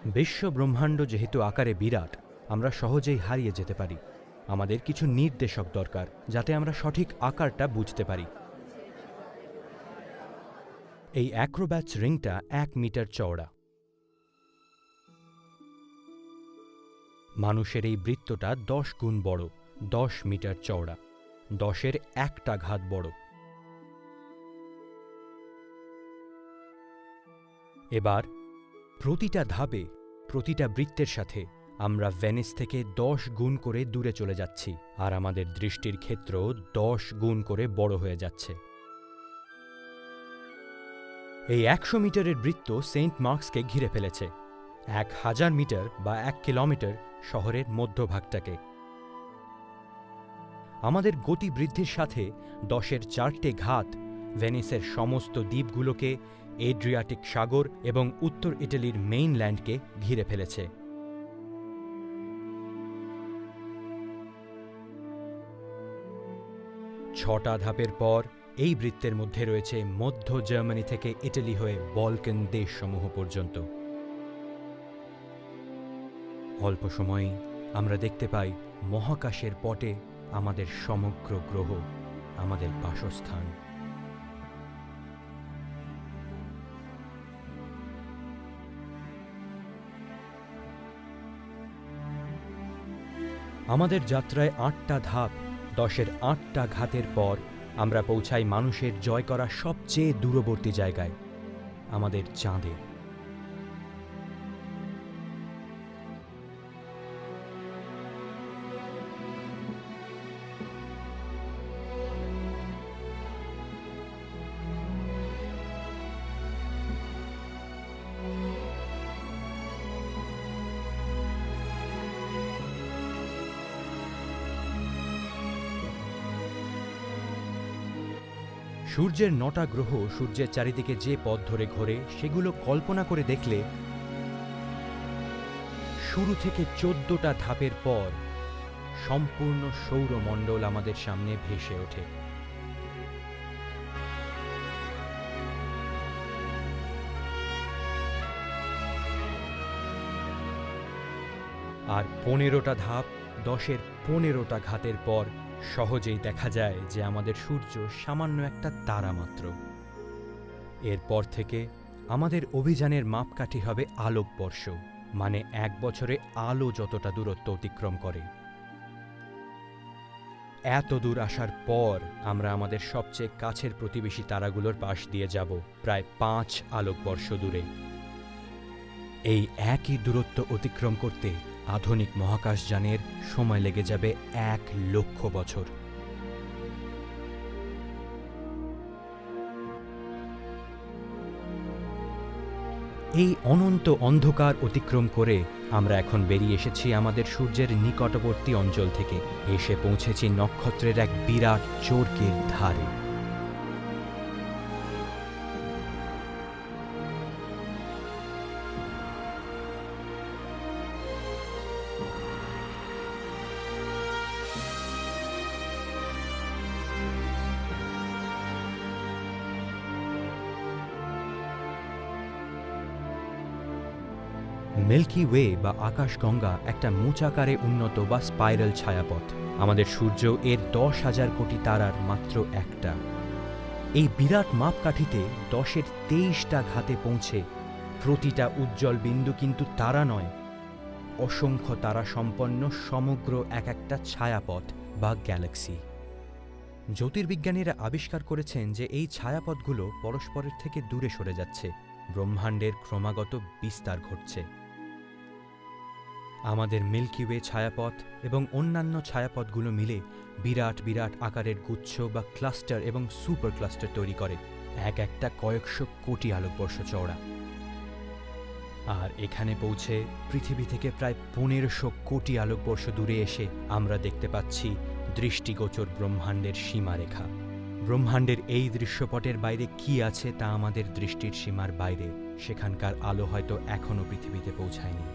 বিশ্ব ব্রহ্মাণ্ড যেহেতু আকারে বিরাট, আমরা সহজেই হারিয়ে যেতে পারি। আমাদের কিছু নির্দেশক দরকার, যাতে আমরা সঠিক আকারটা বুঝতে পারি। এই অ্যাক্রোব্যাটস রিংটা 1 মিটার চওড়া। মানুষের এই বৃত্তটা 10 গুণ বড়, 10 মিটার চওড়া। 10-এর 1টা ঘাত বড়। এবার প্রতিটা ধাপে, প্রতিটা বৃত্তের সাথে আমরা ভেনিস থেকে 10 গুণ করে দূরে চলে যাচ্ছি, আর আমাদের দৃষ্টির ক্ষেত্র 10 গুণ করে বড় হয়ে যাচ্ছে। এই 100 মিটারের বৃত্ত সেন্ট মার্কসকে ঘিরে ফেলেছে, 1000 মিটার বা 1 কিলোমিটার শহরের মধ্যভাগটাকে। আমাদের গতি বৃদ্ধির সাথে 10-এর 4টে ঘাত ভেনিসের সমস্ত দ্বীপগুলোকে, এড্রিয়াটিক সাগর এবং উত্তর ইটালির মেইনল্যান্ডকে ঘিরে ফেলেছে। 6টা ধাপের পর এই বৃত্তের মধ্যে রয়েছে মধ্য জার্মানি থেকে ইটালি হয়ে বলকান দেশসমূহ পর্যন্ত। অল্প সময়েই আমরা দেখতে পাই মহাকাশের পটে আমাদের সমগ্র গ্রহ, আমাদের বাসস্থান। আমাদের যাত্রায় 8টা ধাপ, 10-এর 8টা ঘাতের পর আমরা পৌঁছাই মানুষের জয় করা সবচেয়ে দূরবর্তী জায়গায়, আমাদের চাঁদে। সূর্যের 9টা গ্রহ সূর্যের চারিদিকে যে পথ ধরে ঘোরে, সেগুলো কল্পনা করে দেখলে শুরু থেকে 14টা ধাপের পর সম্পূর্ণ সৌরমণ্ডল আমাদের সামনে ভেসে ওঠে। আর 15টা ধাপ, 10-এর 15টা ঘাতের পর সহজেই দেখা যায় যে আমাদের সূর্য সামান্য একটা তারা মাত্র। এরপর থেকে আমাদের অভিযানের মাপকাঠি হবে আলোকবর্ষ, মানে 1 বছরে আলো যতটা দূরত্ব অতিক্রম করে। এত দূর আসার পর আমরা আমাদের সবচেয়ে কাছের প্রতিবেশী তারাগুলোর পাশ দিয়ে যাব, প্রায় 5 আলোকবর্ষ দূরে। এই একই দূরত্ব অতিক্রম করতে আধুনিক মহাকাশযানের সময় লেগে যাবে 1 লক্ষ বছর। এই অনন্ত অন্ধকার অতিক্রম করে আমরা এখন বেরিয়ে এসেছি আমাদের সূর্যের নিকটবর্তী অঞ্চল থেকে, এসে পৌঁছেছি নক্ষত্রের এক বিরাট চরকির ধারে। মিল্কি ওয়ে বা আকাশগঙ্গা একটা মোচাকারে উন্নত বা স্পাইরাল ছায়াপথ। আমাদের সূর্য এর 10,000 কোটি তারার মাত্র একটা। এই বিরাট মাপকাঠিতে 10-এর 23টা ঘাতে পৌঁছে প্রতিটা উজ্জ্বল বিন্দু কিন্তু তারা নয়, অসংখ্য তারা সম্পন্ন সমগ্র একটা ছায়াপথ বা গ্যালাক্সি। জ্যোতির্বিজ্ঞানীরা আবিষ্কার করেছেন যে এই ছায়াপথগুলো পরস্পরের থেকে দূরে সরে যাচ্ছে, ব্রহ্মাণ্ডের ক্রমাগত বিস্তার ঘটছে। আমাদের মিল্কি ওয়ে ছায়াপথ এবং অন্যান্য ছায়াপথগুলো মিলে বিরাট বিরাট আকারের গুচ্ছ বা ক্লাস্টার এবং সুপার ক্লাস্টার তৈরি করে, একটা কয়েকশো কোটি আলোকবর্ষ চওড়া। আর এখানে পৌঁছে পৃথিবী থেকে প্রায় 1500 কোটি আলোকবর্ষ দূরে এসে আমরা দেখতে পাচ্ছি দৃষ্টিগোচর ব্রহ্মাণ্ডের সীমারেখা। ব্রহ্মাণ্ডের এই দৃশ্যপটের বাইরে কি আছে তা আমাদের দৃষ্টির সীমার বাইরে, সেখানকার আলো হয়তো এখনও পৃথিবীতে পৌঁছায়নি।